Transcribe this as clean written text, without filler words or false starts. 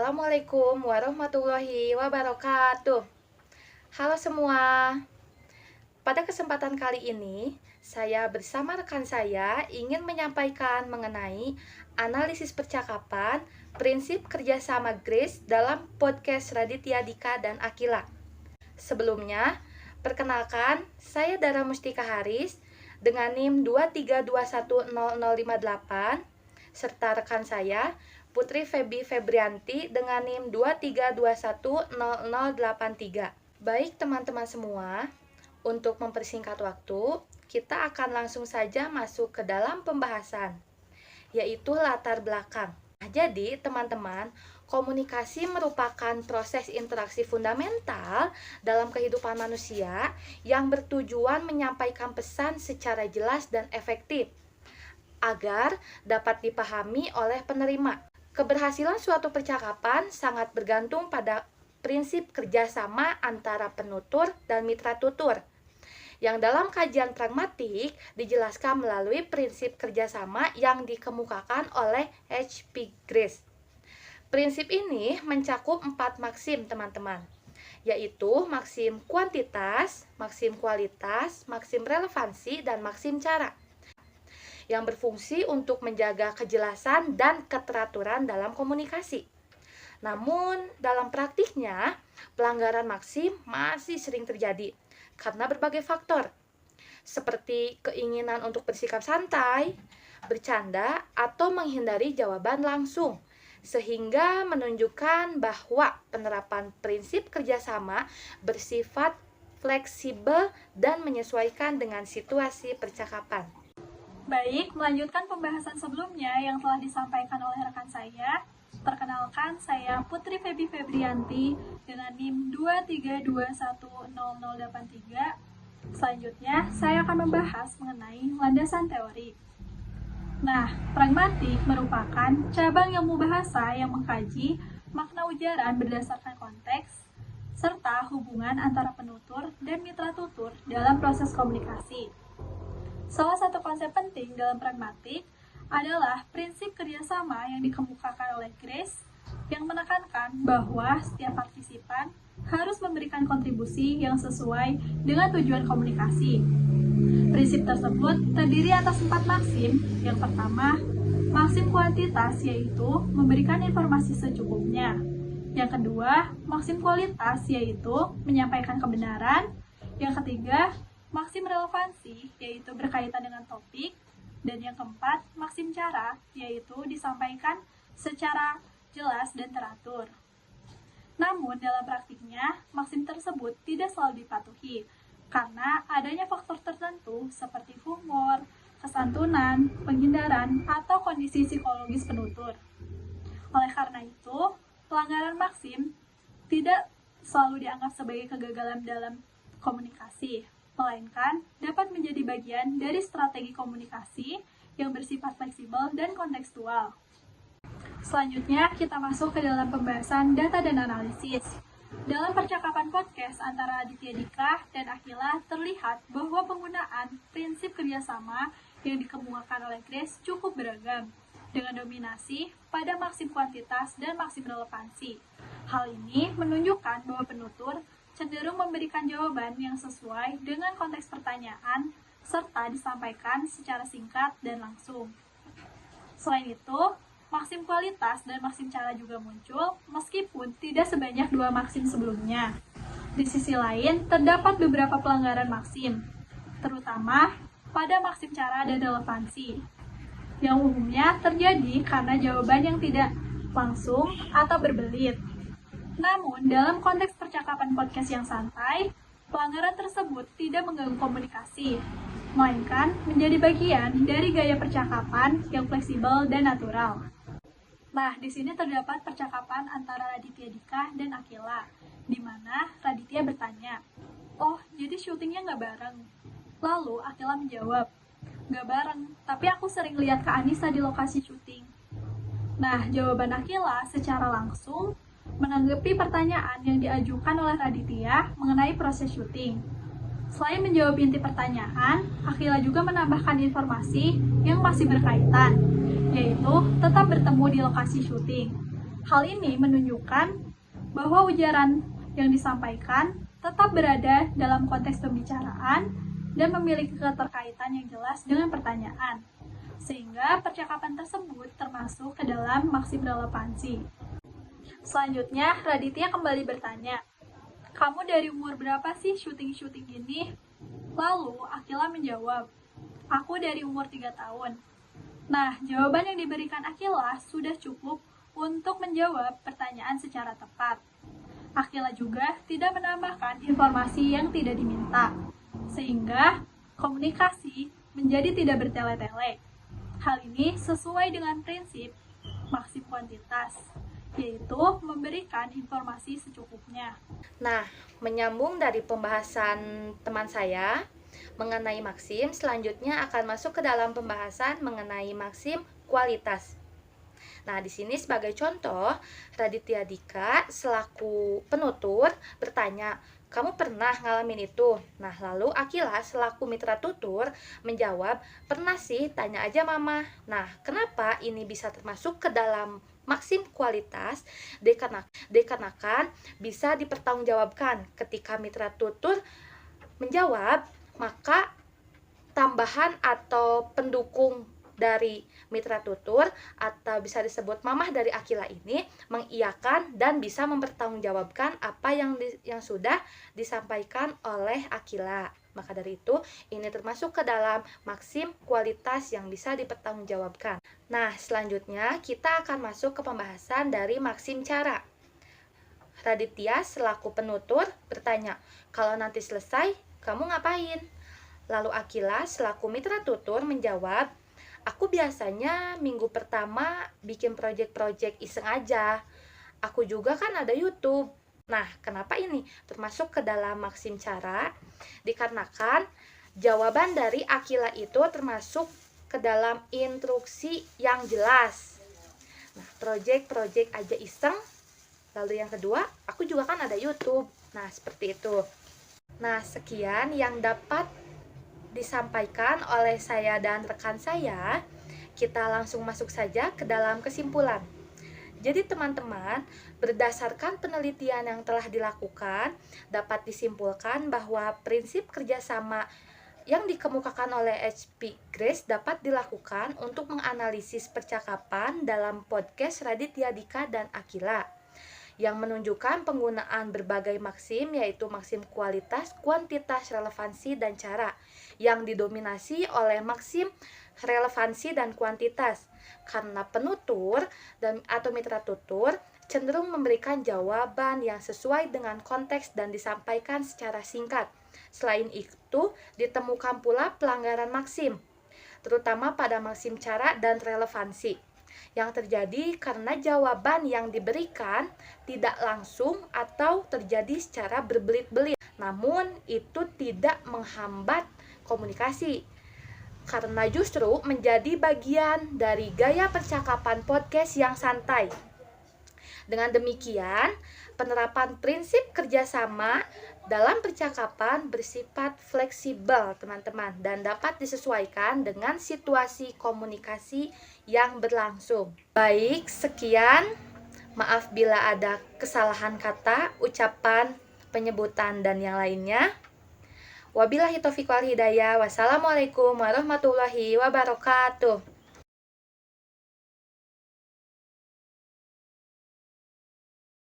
Assalamualaikum warahmatullahi wabarakatuh. Halo semua. Pada kesempatan kali ini, saya bersama rekan saya ingin menyampaikan mengenai analisis percakapan, prinsip kerjasama GRACE dalam podcast Raditya Dika dan Akila. Sebelumnya, perkenalkan, saya Dara Mustika Haris dengan NIM 232100058 serta rekan saya Putri Febi Febrianti dengan NIM 232100083. Baik teman-teman semua, untuk mempersingkat waktu, kita akan langsung saja masuk ke dalam pembahasan, yaitu latar belakang. Nah, jadi teman-teman, komunikasi merupakan proses interaksi fundamental dalam kehidupan manusia yang bertujuan menyampaikan pesan secara jelas dan efektif agar dapat dipahami oleh penerima. Keberhasilan suatu percakapan sangat bergantung pada prinsip kerjasama antara penutur dan mitra tutur, yang dalam kajian pragmatik dijelaskan melalui prinsip kerjasama yang dikemukakan oleh H.P. Grace. Prinsip ini mencakup 4 maksim, teman-teman, yaitu maksim kuantitas, maksim kualitas, maksim relevansi, dan maksim cara, yang berfungsi untuk menjaga kejelasan dan keteraturan dalam komunikasi. Namun, dalam praktiknya, pelanggaran maksim masih sering terjadi karena berbagai faktor, seperti keinginan untuk bersikap santai, bercanda, atau menghindari jawaban langsung, sehingga menunjukkan bahwa penerapan prinsip kerjasama bersifat fleksibel dan menyesuaikan dengan situasi percakapan. Baik, melanjutkan pembahasan sebelumnya yang telah disampaikan oleh rekan saya. Perkenalkan, saya Putri Febi Febrianti dengan NIM 232100083. Selanjutnya, saya akan membahas mengenai landasan teori. Nah, pragmatik merupakan cabang ilmu bahasa yang mengkaji makna ujaran berdasarkan konteks, serta hubungan antara penutur dan mitra tutur dalam proses komunikasi. Salah satu konsep penting dalam pragmatik adalah prinsip kerjasama yang dikemukakan oleh Grace yang menekankan bahwa setiap partisipan harus memberikan kontribusi yang sesuai dengan tujuan komunikasi. Prinsip tersebut terdiri atas 4 maksim. Yang pertama, maksim kuantitas, yaitu memberikan informasi secukupnya. Yang kedua, maksim kualitas, yaitu menyampaikan kebenaran. Yang ketiga, maksim relevansi, yaitu berkaitan dengan topik. Dan yang keempat, maksim cara, yaitu disampaikan secara jelas dan teratur. Namun, dalam praktiknya, maksim tersebut tidak selalu dipatuhi, karena adanya faktor tertentu seperti humor, kesantunan, penghindaran, atau kondisi psikologis penutur. Oleh karena itu, pelanggaran maksim tidak selalu dianggap sebagai kegagalan dalam komunikasi, melainkan dapat menjadi bagian dari strategi komunikasi yang bersifat fleksibel dan kontekstual. Selanjutnya, kita masuk ke dalam pembahasan data dan analisis. Dalam percakapan podcast antara Raditya Dika dan Akila, terlihat bahwa penggunaan prinsip kerjasama yang dikemukakan oleh Grace cukup beragam, dengan dominasi pada maksim kuantitas dan maksim relevansi. Hal ini menunjukkan bahwa penutur cenderung memberikan jawaban yang sesuai dengan konteks pertanyaan, serta disampaikan secara singkat dan langsung. Selain itu, maksim kualitas dan maksim cara juga muncul, meskipun tidak sebanyak 2 maksim sebelumnya. Di sisi lain, terdapat beberapa pelanggaran maksim, terutama pada maksim cara dan relevansi, yang umumnya terjadi karena jawaban yang tidak langsung atau berbelit. Namun, dalam konteks percakapan podcast yang santai, pelanggaran tersebut tidak mengganggu komunikasi, melainkan menjadi bagian dari gaya percakapan yang fleksibel dan natural. Nah, di sini terdapat percakapan antara Raditya Dika dan Akila, di mana Raditya bertanya, "Oh, jadi syutingnya nggak bareng?" Lalu Akila menjawab, "Nggak bareng, tapi aku sering lihat Kak Anissa di lokasi syuting." Nah, jawaban Akila secara langsung menanggapi pertanyaan yang diajukan oleh Raditya mengenai proses syuting. Selain menjawab inti pertanyaan, Akila juga menambahkan informasi yang masih berkaitan, yaitu tetap bertemu di lokasi syuting. Hal ini menunjukkan bahwa ujaran yang disampaikan tetap berada dalam konteks pembicaraan dan memiliki keterkaitan yang jelas dengan pertanyaan, sehingga percakapan tersebut termasuk ke dalam maksim relevansi. Selanjutnya, Raditya kembali bertanya, "Kamu dari umur berapa sih syuting-syuting ini?" Lalu, Akila menjawab, "Aku dari umur 3 tahun." Nah, jawaban yang diberikan Akila sudah cukup untuk menjawab pertanyaan secara tepat. Akila juga tidak menambahkan informasi yang tidak diminta, sehingga komunikasi menjadi tidak bertele-tele. Hal ini sesuai dengan prinsip maksim kuantitas, yaitu memberikan informasi secukupnya. Nah, menyambung dari pembahasan teman saya mengenai maksim, selanjutnya akan masuk ke dalam pembahasan mengenai maksim kualitas. Nah, di sini sebagai contoh, Raditya Dika selaku penutur bertanya, "Kamu pernah ngalamin itu?" Nah, lalu Akila selaku mitra tutur menjawab, "Pernah sih, tanya aja mama." Nah, kenapa ini bisa termasuk ke dalam maksim kualitas? Dikarenakan bisa dipertanggungjawabkan ketika mitra tutur menjawab, maka tambahan atau pendukung dari mitra tutur atau bisa disebut mamah dari Akila ini mengiyakan dan bisa mempertanggungjawabkan apa yang sudah disampaikan oleh Akila. Maka dari itu, ini termasuk ke dalam maksim kualitas yang bisa dipertanggungjawabkan. Nah, selanjutnya kita akan masuk ke pembahasan dari maksim cara. Raditya selaku penutur bertanya, "Kalau nanti selesai, kamu ngapain?" Lalu Akila selaku mitra tutur menjawab, "Aku biasanya minggu pertama bikin project-project iseng aja. Aku juga kan ada YouTube." Nah, kenapa ini termasuk ke dalam maksim cara? Dikarenakan jawaban dari Akila itu termasuk ke dalam instruksi yang jelas. Nah, project-project aja iseng. Lalu yang kedua, aku juga kan ada YouTube. Nah, seperti itu. Nah, sekian yang dapat disampaikan oleh saya dan rekan saya. Kita langsung masuk saja ke dalam kesimpulan. Jadi teman-teman, berdasarkan penelitian yang telah dilakukan, dapat disimpulkan bahwa prinsip kerjasama yang dikemukakan oleh H.P. Grace dapat dilakukan untuk menganalisis percakapan dalam podcast Raditya Dika dan Akila, yang menunjukkan penggunaan berbagai maksim, yaitu maksim kualitas, kuantitas, relevansi, dan cara, yang didominasi oleh maksim relevansi dan kuantitas, karena penutur atau mitra tutur cenderung memberikan jawaban yang sesuai dengan konteks dan disampaikan secara singkat. Selain itu, ditemukan pula pelanggaran maksim, terutama pada maksim cara dan relevansi, yang terjadi karena jawaban yang diberikan tidak langsung atau terjadi secara berbelit-belit. Namun, itu tidak menghambat komunikasi, karena justru menjadi bagian dari gaya percakapan podcast yang santai. Dengan demikian, penerapan prinsip kerjasama dalam percakapan bersifat fleksibel, teman-teman, dan dapat disesuaikan dengan situasi komunikasi yang berlangsung. Baik, sekian. Maaf bila ada kesalahan kata, ucapan, penyebutan, dan yang lainnya. Wabillahi taufiq wal hidayah. Wassalamualaikum warahmatullahi wabarakatuh.